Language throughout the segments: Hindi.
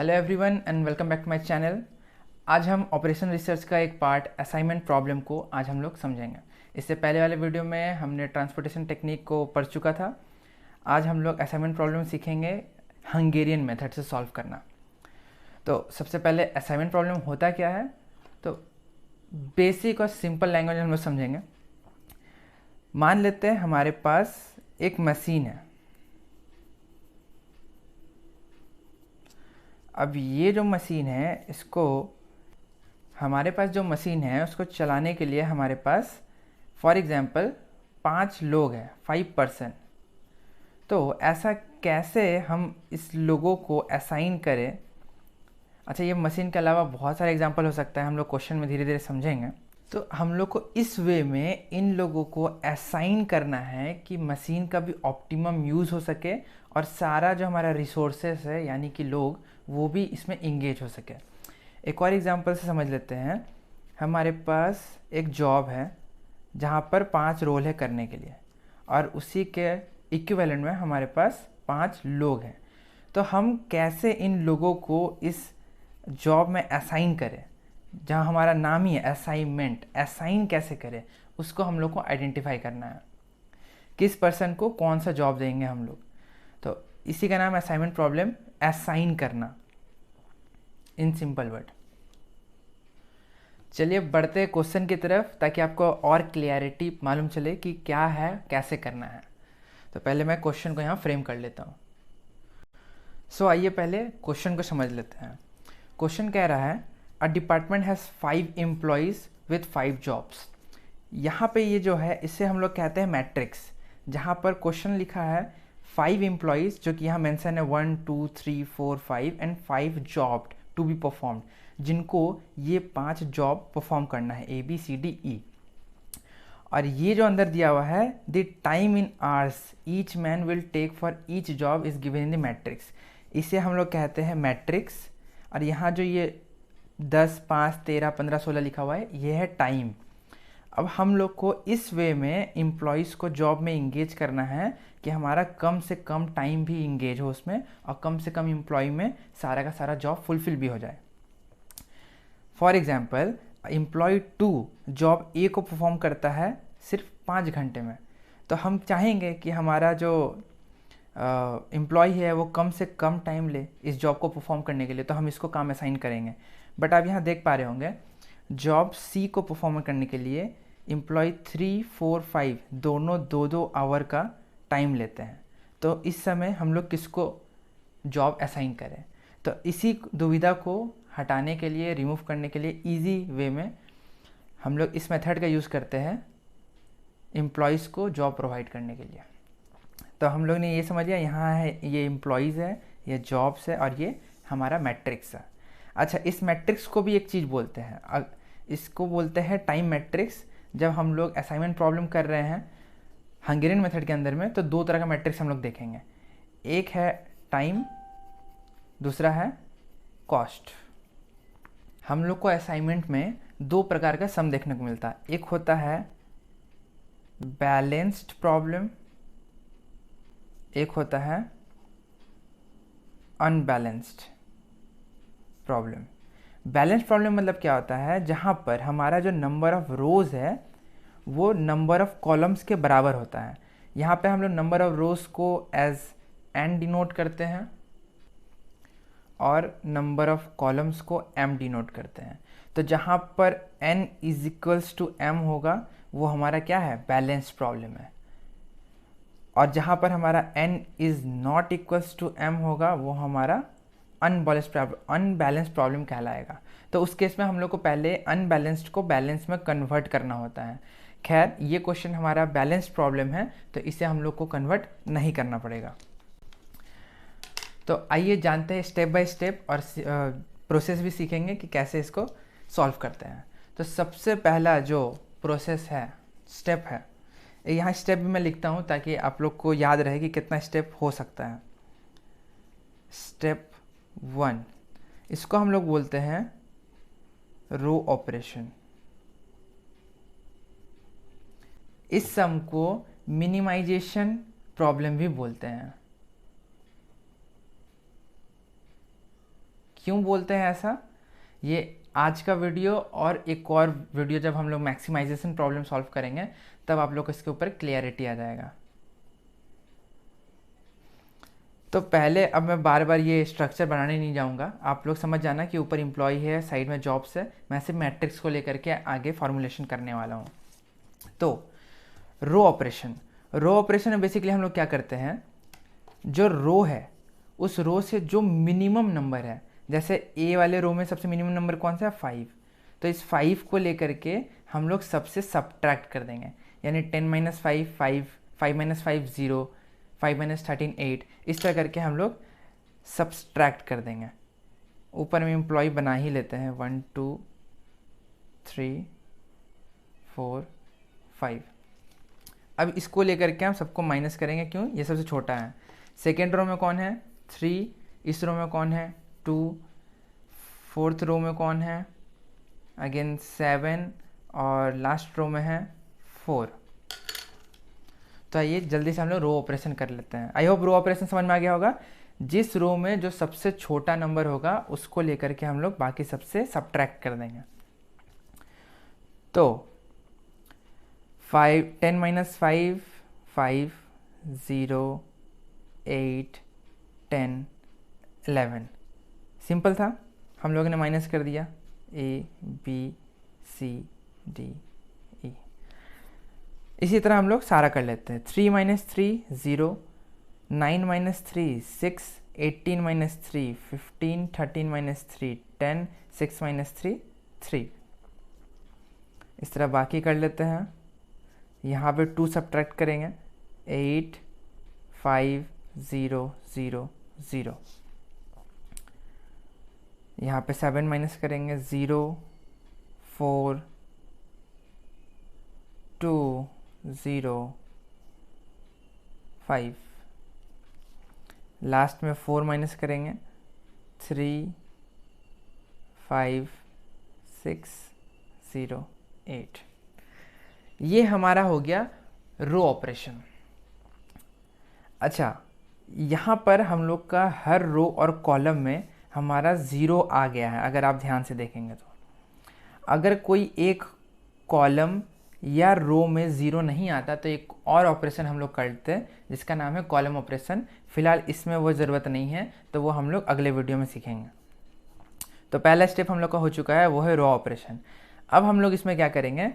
Hello everyone and welcome back to my channel. आज हम ऑपरेशन रिसर्च का एक पार्ट असाइनमेंट प्रॉब्लम को आज हम लोग समझेंगे। इससे पहले वाले वीडियो में हमने ट्रांसपोर्टेशन टेक्निक को पढ़ चुका था। आज हम लोग असाइनमेंट प्रॉब्लम सीखेंगे हंगेरियन मेथड से सॉल्व करना। तो सबसे पहले असाइनमेंट प्रॉब्लम होता क्या है, तो बेसिक और सिंपल लैंग्वेज हम लोग समझेंगे। मान लेते हैं हमारे पास एक मशीन है। अब ये जो मशीन है, इसको हमारे पास जो मशीन है उसको चलाने के लिए हमारे पास फॉर एग्ज़ाम्पल 5 लोग हैं, 5 पर्सन। तो ऐसा कैसे हम इस लोगों को असाइन करें। अच्छा, ये मशीन के अलावा बहुत सारे एग्जांपल हो सकता है, हम लोग क्वेश्चन में धीरे धीरे समझेंगे। तो हम लोग को इस वे में इन लोगों को असाइन करना है कि मशीन का भी ऑप्टिमम यूज़ हो सके और सारा जो हमारा रिसोर्सेस है यानी कि लोग, वो भी इसमें इंगेज हो सके। एक और एग्जांपल से समझ लेते हैं। हमारे पास एक जॉब है जहाँ पर 5 रोल है करने के लिए, और उसी के इक्विवेलेंट में हमारे पास 5 लोग हैं। तो हम कैसे इन लोगों को इस जॉब में असाइन करें, जहाँ हमारा नाम ही है असाइनमेंट, असाइन कैसे करें उसको हम लोग को आइडेंटिफाई करना है। किस पर्सन को कौन सा जॉब देंगे हम लोग, तो इसी का नाम है असाइनमेंट प्रॉब्लम, असाइन करना इन सिंपल वर्ड। चलिए बढ़ते हैं क्वेश्चन की तरफ, ताकि आपको और क्लियरिटी मालूम चले कि क्या है, कैसे करना है। तो पहले मैं क्वेश्चन को यहाँ फ्रेम कर लेता हूँ। आइए पहले क्वेश्चन को समझ लेते हैं। क्वेश्चन कह रहा है a department has 5 employees with 5 jobs. यहाँ पे ये जो है इसे हम लोग कहते हैं मैट्रिक्स, जहाँ पर क्वेश्चन लिखा है 5 एम्प्लॉयज़, जो कि यहाँ मेंशन है 1 2 3 4 5 and 5 job to be performed, जिनको ये 5 जॉब परफॉर्म करना है, ABCDE। और ये जो अंदर दिया हुआ है the time in hours each man will take for each job is given in the matrix, इसे हम लोग कहते हैं मैट्रिक्स। और यहाँ जो ये 10 5 13 15 16 लिखा हुआ है, ये है टाइम। अब हम लोग को इस वे में एम्प्लॉयज़ को जॉब में इंगेज करना है कि हमारा कम से कम टाइम भी इंगेज हो उसमें, और कम से कम एम्प्लॉय में सारा का सारा जॉब फुलफिल भी हो जाए। For example employ 2 job A को परफॉर्म करता है सिर्फ 5 घंटे में, तो हम चाहेंगे कि हमारा जो एम्प्लॉय है वो कम से कम टाइम ले इस जॉब को परफॉर्म करने के लिए, तो हम इसको काम असाइन करेंगे। बट आप यहाँ देख पा रहे होंगे जॉब सी को परफॉर्म करने के लिए एम्प्लॉय 3 4 5 दोनों 2-2 आवर का टाइम लेते हैं। तो इस समय हम लोग किसको जॉब असाइन करें, तो इसी दुविधा को हटाने के लिए, रिमूव करने के लिए इजी वे में हम लोग इस मेथड का यूज़ करते हैं एम्प्लॉयज़ को जॉब प्रोवाइड करने के लिए। तो हम लोग ने ये समझ लिया, यहाँ है ये एम्प्लॉयज़ है, ये जॉब्स है, और ये हमारा मैट्रिक्स है। अच्छा, इस मैट्रिक्स को भी एक चीज़ बोलते हैं, इसको बोलते हैं टाइम मैट्रिक्स। जब हम लोग असाइनमेंट प्रॉब्लम कर रहे हैं हंगेरियन मेथड के अंदर में, तो 2 तरह का मैट्रिक्स हम लोग देखेंगे। एक है टाइम, दूसरा है कॉस्ट। हम लोग को असाइनमेंट में 2 प्रकार का सम देखने को मिलता है। एक होता है बैलेंस्ड प्रॉब्लम, एक होता है अनबैलेंस्ड प्रॉब्लम। बैलेंस्ड प्रॉब्लम मतलब क्या होता है, जहाँ पर हमारा जो नंबर ऑफ रोज़ है वो नंबर ऑफ कॉलम्स के बराबर होता है। यहाँ पे हम लोग नंबर ऑफ रोज़ को एज n डिनोट करते हैं और नंबर ऑफ कॉलम्स को m डिनोट करते हैं। तो जहाँ पर n is equals to m होगा वो हमारा क्या है, बैलेंस्ड प्रॉब्लम है। और जहाँ पर हमारा n is not equals to m होगा वो हमारा अनबैलेंस्ड प्रॉब्लम कहलाएगा। तो उस केस में हम लोग को पहले अनबैलेंस्ड को बैलेंस में कन्वर्ट करना होता है। खैर, ये क्वेश्चन हमारा बैलेंस्ड प्रॉब्लम है, तो इसे हम लोग को कन्वर्ट नहीं करना पड़ेगा। तो आइए जानते हैं स्टेप बाय स्टेप, और प्रोसेस भी सीखेंगे कि कैसे इसको सॉल्व करते हैं। तो सबसे पहला जो प्रोसेस है, स्टेप है, यहाँ स्टेप भी मैं लिखता हूँ ताकि आप लोग को याद रहे कि कितना स्टेप हो सकता है। स्टेप 1, इसको हम लोग बोलते हैं रो ऑपरेशन। इस सम को मिनिमाइजेशन प्रॉब्लम भी बोलते हैं। क्यों बोलते हैं ऐसा, ये आज का वीडियो और एक और वीडियो जब हम लोग मैक्सिमाइजेशन प्रॉब्लम सॉल्व करेंगे तब आप लोग को इसके ऊपर क्लियरिटी आ जाएगा। तो पहले अब मैं बार बार ये स्ट्रक्चर बनाने नहीं जाऊंगा, आप लोग समझ जाना कि ऊपर एम्प्लॉय है, साइड में जॉब्स है, मैं सिर्फ मैट्रिक्स को लेकर के आगे फॉर्मुलेशन करने वाला हूँ। तो रो ऑपरेशन में बेसिकली हम लोग क्या करते हैं, जो रो है उस रो से जो मिनिमम नंबर है, जैसे ए वाले रो में सबसे मिनिमम नंबर कौन सा है 5, तो इस 5 को लेकर के हम लोग सबसे सब्ट्रैक्ट कर देंगे, यानी 10 - 5 5, 5 - 5 0, 5 - 13 8, इस तरह करके हम लोग सब्ट्रैक्ट कर देंगे। ऊपर में एम्प्लॉय बना ही लेते हैं 1 2 3 4 5। अब इसको लेकर के हम सबको माइनस करेंगे, क्यों, ये सबसे छोटा है। सेकेंड रो में कौन है 3, इस रो में कौन है 2, फोर्थ रो में कौन है अगेन 7, और लास्ट रो में है 4। तो आइए जल्दी से हम लोग रो ऑपरेशन कर लेते हैं। आई होप रो ऑपरेशन समझ में आ गया होगा। जिस रो में जो सबसे छोटा नंबर होगा उसको लेकर के हम लोग बाकी सबसे सब्ट्रैक्ट कर देंगे। तो 10 - 5 5 0 8 10 11, सिंपल था, हम लोगों ने माइनस कर दिया A B C D E। इसी तरह हम लोग सारा कर लेते हैं। 3 - 3 0, 9 - 3 6, 18 - 3 15, 13 - 3 10, 6 - 3 3। इस तरह बाकी कर लेते हैं। यहाँ पे 2 सब्ट्रैक्ट करेंगे 8 5 0 0 0। यहाँ पे 7 माइनस करेंगे 0 4 2 0 5। लास्ट में 4 माइनस करेंगे 3 5 6 0 8। ये हमारा हो गया रो ऑपरेशन। अच्छा, यहाँ पर हम लोग का हर रो और कॉलम में हमारा ज़ीरो आ गया है। अगर आप ध्यान से देखेंगे तो अगर कोई एक कॉलम या रो में ज़ीरो नहीं आता तो एक और ऑपरेशन हम लोग करते हैं जिसका नाम है कॉलम ऑपरेशन। फ़िलहाल इसमें वो ज़रूरत नहीं है, तो वो हम लोग अगले वीडियो में सीखेंगे। तो पहला स्टेप हम लोग का हो चुका है, वो है रो ऑपरेशन। अब हम लोग इसमें क्या करेंगे,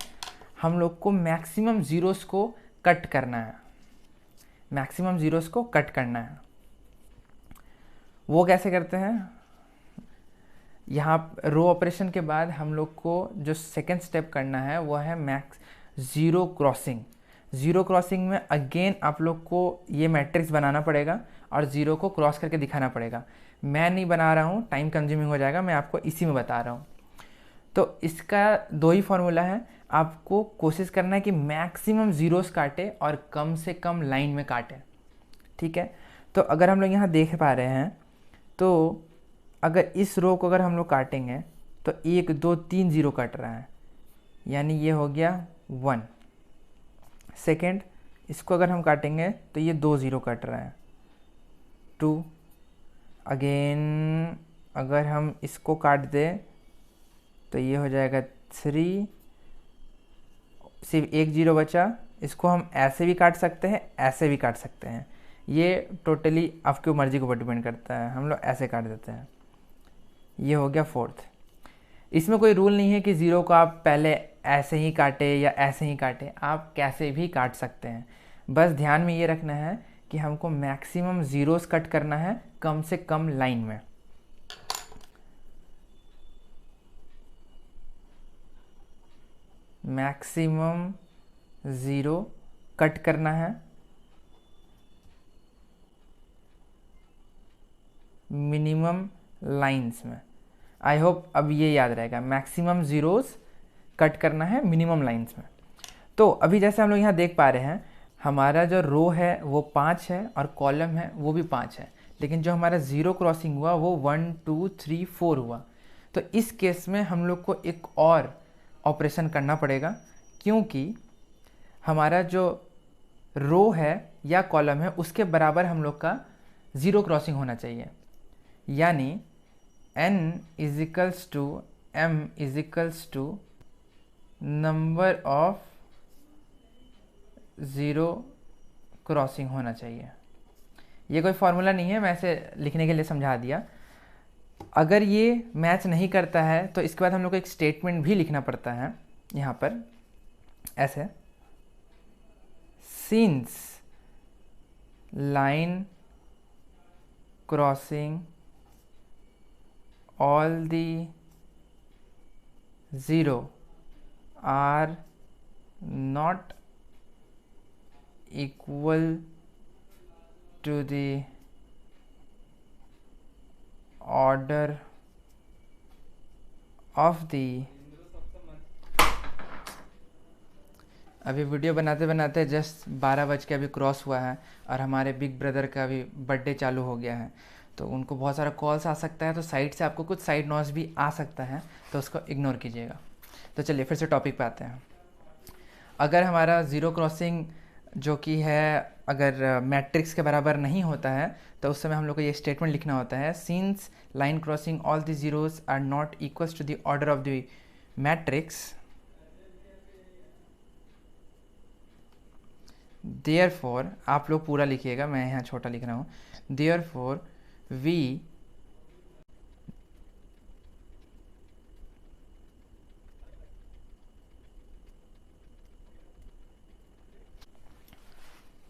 हम लोग को मैक्सिमम ज़ीरोस को कट करना है। मैक्सिमम ज़ीरोस को कट करना है, वो कैसे करते हैं, यहाँ रो ऑपरेशन के बाद हम लोग को जो सेकेंड स्टेप करना है वो है ज़ीरो क्रॉसिंग। ज़ीरो क्रॉसिंग में अगेन आप लोग को ये मैट्रिक्स बनाना पड़ेगा और ज़ीरो को क्रॉस करके दिखाना पड़ेगा। मैं नहीं बना रहा हूँ, टाइम कंज्यूमिंग हो जाएगा, मैं आपको इसी में बता रहा हूँ। तो इसका दो ही फॉर्मूला है, आपको कोशिश करना है कि मैक्सिमम ज़ीरोस काटे और कम से कम लाइन में काटे। ठीक है, तो अगर हम लोग यहाँ देख पा रहे हैं तो अगर इस रो को अगर हम लोग काटेंगे तो 1 2 3 ज़ीरो कट रहा है, यानी ये हो गया 1। सेकेंड, इसको अगर हम काटेंगे तो ये 2 ज़ीरो कट रहा है 2। अगेन अगर हम इसको काट दें तो ये हो जाएगा 3, सिर्फ 1 ज़ीरो बचा। इसको हम ऐसे भी काट सकते हैं, ऐसे भी काट सकते हैं, ये टोटली आपकी मर्ज़ी के ऊपर डिपेंड करता है। हम लोग ऐसे काट देते हैं, ये हो गया 4th। इसमें कोई रूल नहीं है कि ज़ीरो को आप पहले ऐसे ही काटे या ऐसे ही काटे, आप कैसे भी काट सकते हैं। बस ध्यान में ये रखना है कि हमको मैक्सिमम ज़ीरोस कट करना है कम से कम लाइन में। मैक्सिमम ज़ीरो कट करना है मिनिमम लाइंस में। आई होप अब ये याद रहेगा, मैक्सिमम ज़ीरोस कट करना है मिनिमम लाइंस में। तो अभी जैसे हम लोग यहाँ देख पा रहे हैं, हमारा जो रो है वो 5 है और कॉलम है वो भी 5 है, लेकिन जो हमारा ज़ीरो क्रॉसिंग हुआ वो 1 2 3 4 हुआ। तो इस केस में हम लोग को एक और ऑपरेशन करना पड़ेगा, क्योंकि हमारा जो रो है या कॉलम है उसके बराबर हम लोग का ज़ीरो क्रॉसिंग होना चाहिए। यानी n is equals to m is equals to number of zero crossing होना चाहिए। ये कोई फॉर्मूला नहीं है, मैं ऐसे लिखने के लिए समझा दिया। अगर ये मैच नहीं करता है तो इसके बाद हम लोग को एक स्टेटमेंट भी लिखना पड़ता है यहाँ पर ऐसे, since line crossing all the zero are not equal to the order of the। अभी वीडियो बनाते बनाते जस्ट 12 बज के अभी क्रॉस हुआ है और हमारे बिग ब्रदर का भी बर्थडे चालू हो गया है, तो उनको बहुत सारा कॉल्स आ सकता है, तो साइड से आपको कुछ साइड नॉइज़ भी आ सकता है, तो उसको इग्नोर कीजिएगा। तो चलिए फिर से टॉपिक पे आते हैं। अगर हमारा ज़ीरो क्रॉसिंग जो कि है अगर मैट्रिक्स के बराबर नहीं होता है तो उस समय हम लोग को ये स्टेटमेंट लिखना होता है, since line crossing all the zeros are not equals to the order of the matrix, therefore, आप लोग पूरा लिखिएगा, मैं यहाँ छोटा लिख रहा हूँ, therefore we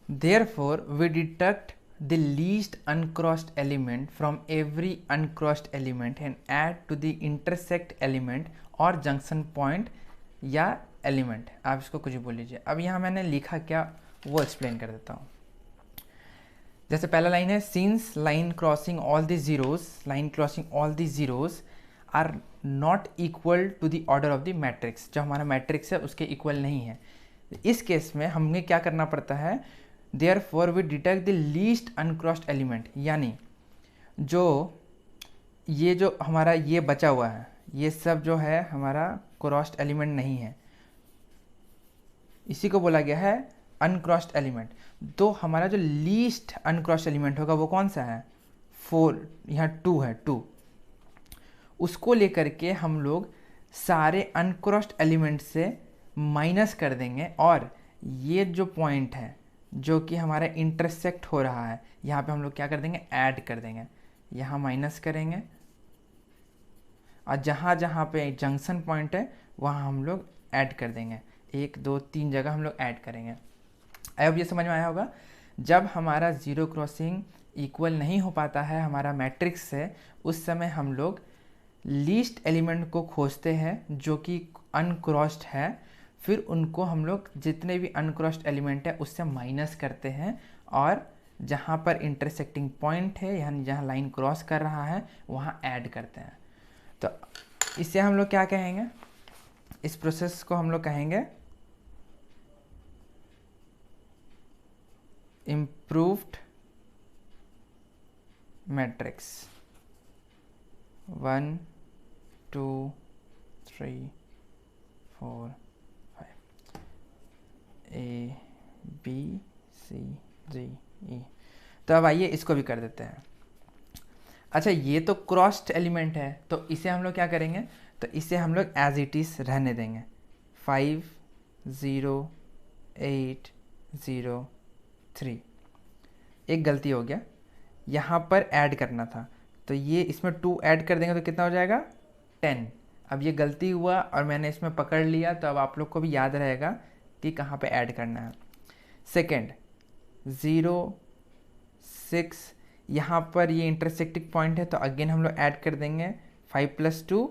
therefore we deduct the least uncrossed element from every uncrossed element and add to the intersect element और junction point या element, आप इसको कुछ भी बोल लीजिए। अब यहाँ मैंने लिखा क्या वो एक्सप्लेन कर देता हूँ। जैसे पहला लाइन है, since line crossing all the zeros, line crossing all the zeros are not equal to the order of the matrix, जो हमारा मैट्रिक्स है उसके इक्वल नहीं है। इस केस में हमें क्या करना पड़ता है, therefore we detect the least uncrossed element, यानी जो ये जो हमारा ये बचा हुआ है ये सब जो है हमारा क्रॉस्ड एलिमेंट नहीं है, इसी को बोला गया है अनक्रॉस्ड एलिमेंट। तो हमारा जो लीस्ट अनक्रॉस्ड एलिमेंट होगा वो कौन सा है, 4, यहाँ 2 है, 2, उसको लेकर के हम लोग सारे अनक्रॉस्ड एलिमेंट से माइनस कर देंगे और ये जो पॉइंट है जो कि हमारा इंटरसेक्ट हो रहा है यहाँ पे हम लोग क्या कर देंगे, ऐड कर देंगे, यहाँ माइनस करेंगे और जहाँ जहाँ पे जंक्शन पॉइंट है वहाँ हम लोग ऐड कर देंगे, 1 2 3 जगह हम लोग ऐड करेंगे। अब ये समझ में आया होगा, जब हमारा ज़ीरो क्रॉसिंग इक्वल नहीं हो पाता है हमारा मैट्रिक्स से, उस समय हम लोग लीस्ट एलिमेंट को खोजते हैं जो कि अनक्रॉस्ड है, फिर उनको हम लोग जितने भी अनक्रॉस्ड एलिमेंट है उससे माइनस करते हैं और जहाँ पर इंटरसेक्टिंग पॉइंट है यानी जहाँ लाइन क्रॉस कर रहा है वहाँ ऐड करते हैं। तो इससे हम लोग क्या कहेंगे, इस प्रोसेस को हम लोग कहेंगे improved matrix. 1 2 3 4 A B C D E। तो अब आइए इसको भी कर देते हैं। अच्छा, ये तो क्रॉस्ड एलिमेंट है तो इसे हम लोग क्या करेंगे, तो इसे हम लोग एज इट इज़ रहने देंगे, 5 0 8 0 3। एक गलती हो गया, यहाँ पर ऐड करना था तो ये इसमें 2 ऐड कर देंगे तो कितना हो जाएगा, 10। अब ये गलती हुआ और मैंने इसमें पकड़ लिया, तो अब आप लोग को भी याद रहेगा कि कहाँ पे ऐड करना है। सेकेंड 0 6, यहाँ पर ये इंटरसेक्टिंग पॉइंट है तो अगेन हम लोग ऐड कर देंगे, 5 + 2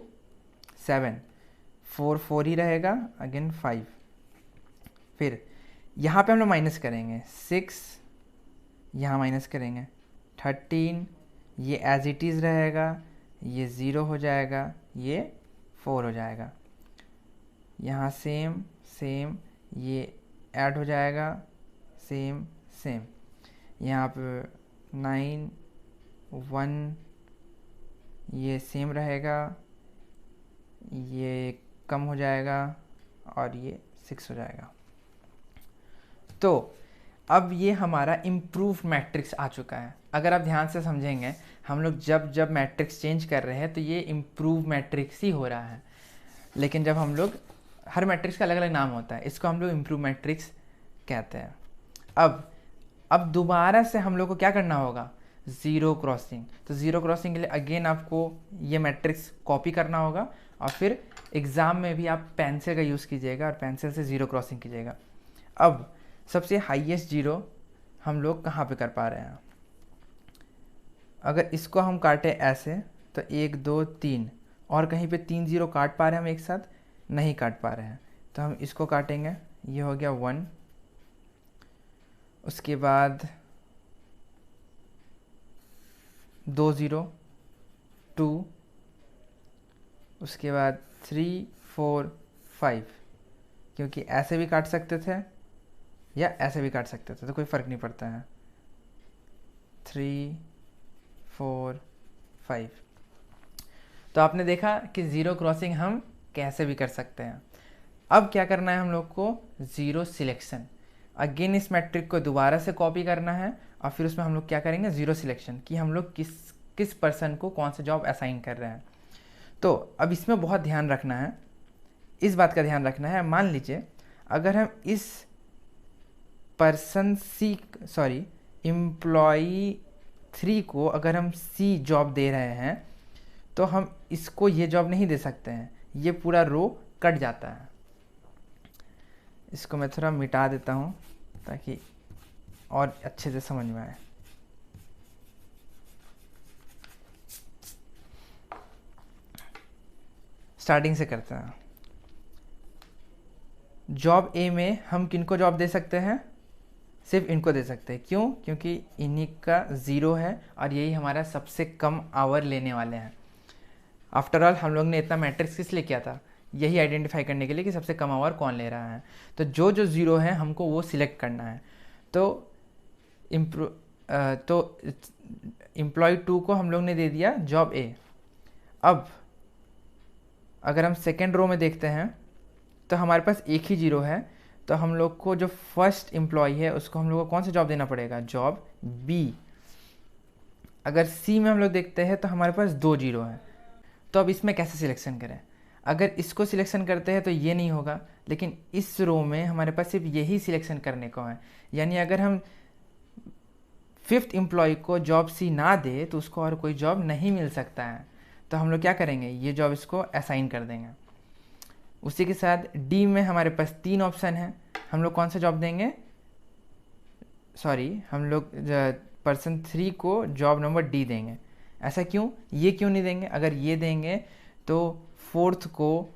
7, 4 4 ही रहेगा, अगेन 5। फिर यहाँ पे हम लोग माइनस करेंगे, 6 यहाँ माइनस करेंगे, 13 ये एज इट इज़ रहेगा, ये 0 हो जाएगा, ये 4 हो जाएगा, यहाँ सेम सेम ये ऐड हो जाएगा, सेम सेम, यहाँ पे 9 1 ये सेम रहेगा, ये कम हो जाएगा और ये 6 हो जाएगा। तो अब ये हमारा इम्प्रूव मैट्रिक्स आ चुका है। अगर आप ध्यान से समझेंगे, हम लोग जब जब मैट्रिक्स चेंज कर रहे हैं तो ये इम्प्रूव मैट्रिक्स ही हो रहा है। लेकिन जब हम लोग, हर मैट्रिक्स का अलग अलग नाम होता है, इसको हम लोग इम्प्रूव मैट्रिक्स कहते हैं। अब दोबारा से हम लोग को क्या करना होगा, ज़ीरो क्रॉसिंग। तो ज़ीरो क्रॉसिंग के लिए अगेन आपको ये मैट्रिक्स कॉपी करना होगा और फिर एग्ज़ाम में भी आप पेंसिल का यूज़ कीजिएगा और पेंसिल से ज़ीरो क्रॉसिंग कीजिएगा। अब सबसे हाईएस्ट जीरो हम लोग कहाँ पे कर पा रहे हैं, अगर इसको हम काटे ऐसे तो 1 2 3, और कहीं पे 3 ज़ीरो काट पा रहे हैं हम एक साथ, नहीं काट पा रहे हैं। तो हम इसको काटेंगे, ये हो गया 1, उसके बाद 2 ज़ीरो 2, उसके बाद 3 4 5, क्योंकि ऐसे भी काट सकते थे या ऐसे भी काट सकते थे तो कोई फ़र्क नहीं पड़ता है। 3 4 5। तो आपने देखा कि ज़ीरो क्रॉसिंग हम कैसे भी कर सकते हैं। अब क्या करना है हम लोग को, ज़ीरो सिलेक्शन। अगेन इस मैट्रिक को दोबारा से कॉपी करना है और फिर उसमें हम लोग क्या करेंगे, ज़ीरो सिलेक्शन, कि हम लोग किस पर्सन को कौन सा जॉब असाइन कर रहे हैं। तो अब इसमें बहुत ध्यान रखना है, इस बात का ध्यान रखना है, मान लीजिए अगर हम इस पर्सन एम्प्लॉई 3 को अगर हम सी जॉब दे रहे हैं तो हम इसको ये जॉब नहीं दे सकते हैं, ये पूरा रो कट जाता है। इसको मैं थोड़ा मिटा देता हूँ ताकि और अच्छे से समझ में आए। स्टार्टिंग से करते हैं। जॉब ए में हम किनको जॉब दे सकते हैं, सिर्फ इनको दे सकते हैं। क्यों? क्योंकि इन्हीं का ज़ीरो है और यही हमारा सबसे कम आवर लेने वाले हैं। आफ्टर ऑल हम लोग ने इतना मैट्रिक्स किस लिए किया था, यही आइडेंटिफाई करने के लिए कि सबसे कम आवर कौन ले रहा है। तो जो जो ज़ीरो है हमको वो सिलेक्ट करना है। तो एम्प्लॉय 2 को हम लोग ने दे दिया जॉब ए। अब अगर हम सेकेंड रो में देखते हैं तो हमारे पास एक ही जीरो है, तो हम लोग को जो फर्स्ट एम्प्लॉय है उसको हम लोग को कौन सा जॉब देना पड़ेगा, जॉब बी। अगर सी में हम लोग देखते हैं तो हमारे पास 2 जीरो है। तो अब इसमें कैसे सिलेक्शन करें, अगर इसको सिलेक्शन करते हैं तो ये नहीं होगा, लेकिन इस रो में हमारे पास सिर्फ यही सिलेक्शन करने को है। यानी अगर हम 5th एम्प्लॉय को जॉब सी ना दे तो उसको और कोई जॉब नहीं मिल सकता है। तो हम लोग क्या करेंगे, ये जॉब इसको असाइन कर देंगे। उसी के साथ डी में हमारे पास 3 ऑप्शन है, हम लोग कौन सा जॉब देंगे, हम लोग पर्सन 3 को जॉब नंबर डी देंगे। ऐसा क्यों, ये क्यों नहीं देंगे, अगर ये देंगे तो 4th को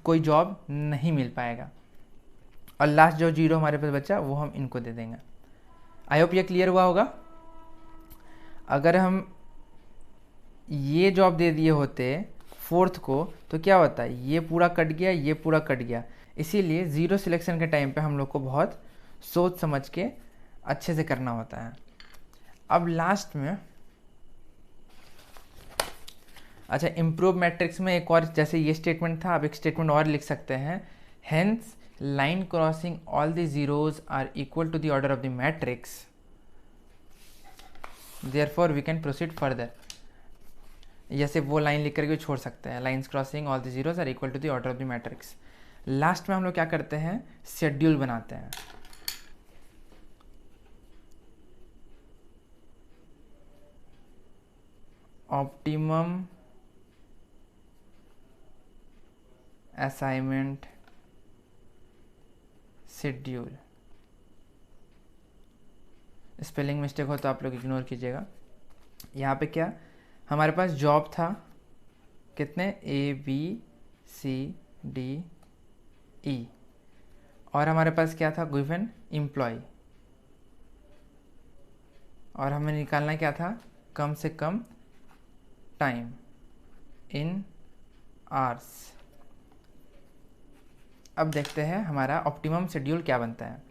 कोई जॉब नहीं मिल पाएगा। और लास्ट जो जीरो हमारे पास बचा वो हम इनको दे देंगे। आई होप ये क्लियर हुआ होगा। अगर हम ये जॉब दे दिए होते 4th को तो क्या होता है, ये पूरा कट गया, ये पूरा कट गया। इसीलिए ज़ीरो सिलेक्शन के टाइम पे हम लोग को बहुत सोच समझ के अच्छे से करना होता है। अब लास्ट में अच्छा, इम्प्रूव मैट्रिक्स में एक और, जैसे ये स्टेटमेंट था, अब एक स्टेटमेंट और लिख सकते हैं, hence line crossing all the zeros are equal to the order of the matrix, therefore we can proceed further. जैसे वो लाइन लिख करके छोड़ सकते हैं, lines crossing all the zeros are equal to the order of the matrix. Last में हम लोग क्या करते हैं, शेड्यूल बनाते हैं। Optimum assignment schedule. Spelling mistake हो तो आप लोग इग्नोर कीजिएगा। यहाँ पे क्या हमारे पास जॉब था, कितने, ABCDE, और हमारे पास क्या था, गिवन एम्प्लॉय, और हमें निकालना क्या था, कम से कम टाइम इन आवर्स। अब देखते हैं हमारा ऑप्टिमम शेड्यूल क्या बनता है।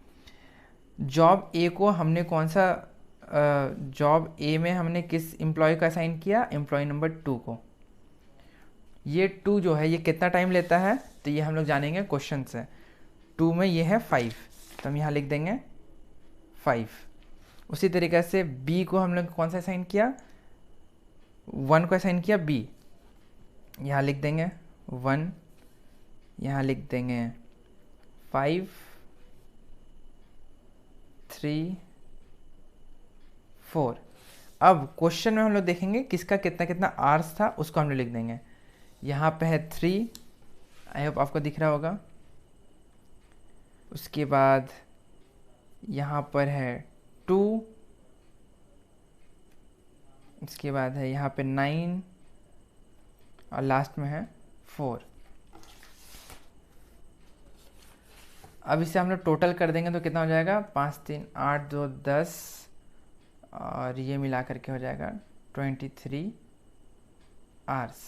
जॉब ए को हमने कौन सा, जॉब ए में हमने किस एम्प्लॉय का असाइन किया, एम्प्लॉय नंबर 2 को। ये 2 जो है ये कितना टाइम लेता है, तो ये हम लोग जानेंगे क्वेश्चन से। 2 में ये है 5, तो हम यहाँ लिख देंगे 5। उसी तरीके से b को हम लोग कौन सा असाइन किया, 1 को असाइन किया b, यहाँ लिख देंगे 1, यहाँ लिख देंगे 5, 3, 4। अब क्वेश्चन में हम लोग देखेंगे किसका कितना कितना आर्स था, उसको हम लोग लिख देंगे। यहाँ पे है 3, आई होप आपको दिख रहा होगा। उसके बाद यहाँ पर है 2, उसके बाद है यहाँ पे 9 और लास्ट में है 4। अब इसे हम लोग टोटल कर देंगे तो कितना हो जाएगा, 5 3 8 2 10 और ये मिला करके हो जाएगा 23 आवर्स।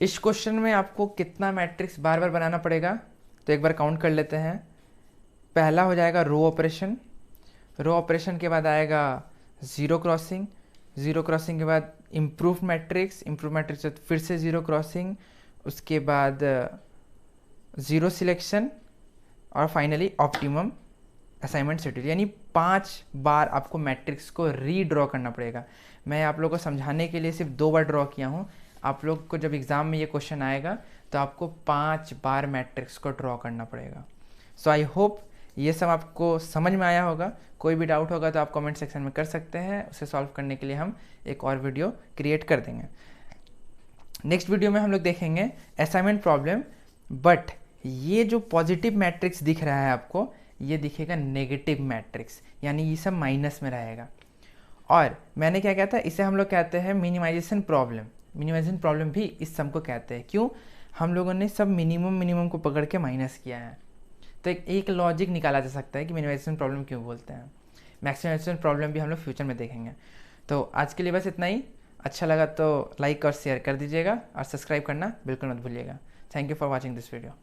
इस क्वेश्चन में आपको कितना मैट्रिक्स बार बार बनाना पड़ेगा, तो एक बार काउंट कर लेते हैं। पहला हो जाएगा रो ऑपरेशन, रो ऑपरेशन के बाद आएगा ज़ीरो क्रॉसिंग, ज़ीरो क्रॉसिंग के बाद इम्प्रूव मैट्रिक्स, इम्प्रूव मैट्रिक्स फिर से ज़ीरो क्रॉसिंग, उसके बाद ज़ीरो सिलेक्शन और फाइनली ऑप्टिमम असाइनमेंट शेड्यूल। यानी 5 बार आपको मैट्रिक्स को रीड्रॉ करना पड़ेगा। मैं आप लोगों को समझाने के लिए सिर्फ 2 बार ड्रॉ किया हूँ। आप लोग को जब एग्ज़ाम में ये क्वेश्चन आएगा तो आपको 5 बार मैट्रिक्स को ड्रॉ करना पड़ेगा। सो आई होप ये सब आपको समझ में आया होगा। कोई भी डाउट होगा तो आप कमेंट सेक्शन में कर सकते हैं, उसे सॉल्व करने के लिए हम एक और वीडियो क्रिएट कर देंगे। नेक्स्ट वीडियो में हम लोग देखेंगे असाइनमेंट प्रॉब्लम, बट ये जो पॉजिटिव मैट्रिक्स दिख रहा है आपको, ये दिखेगा नेगेटिव मैट्रिक्स, यानी ये सब माइनस में रहेगा। और मैंने क्या कहता है, इसे हम लोग कहते हैं मिनिमाइजेशन प्रॉब्लम। मिनिमाइजेशन प्रॉब्लम भी इस सम को कहते हैं। क्यों, हम लोगों ने सब मिनिमम को पकड़ के माइनस किया है। तो एक लॉजिक निकाला जा सकता है कि मिनिमाइजेशन प्रॉब्लम क्यों बोलते हैं। मैक्सिमाइजेशन प्रॉब्लम भी हम लोग फ्यूचर में देखेंगे। तो आज के लिए बस इतना ही। अच्छा लगा तो लाइक और शेयर कर दीजिएगा और सब्सक्राइब करना बिल्कुल मत भूलिएगा। Thank you for watching this video.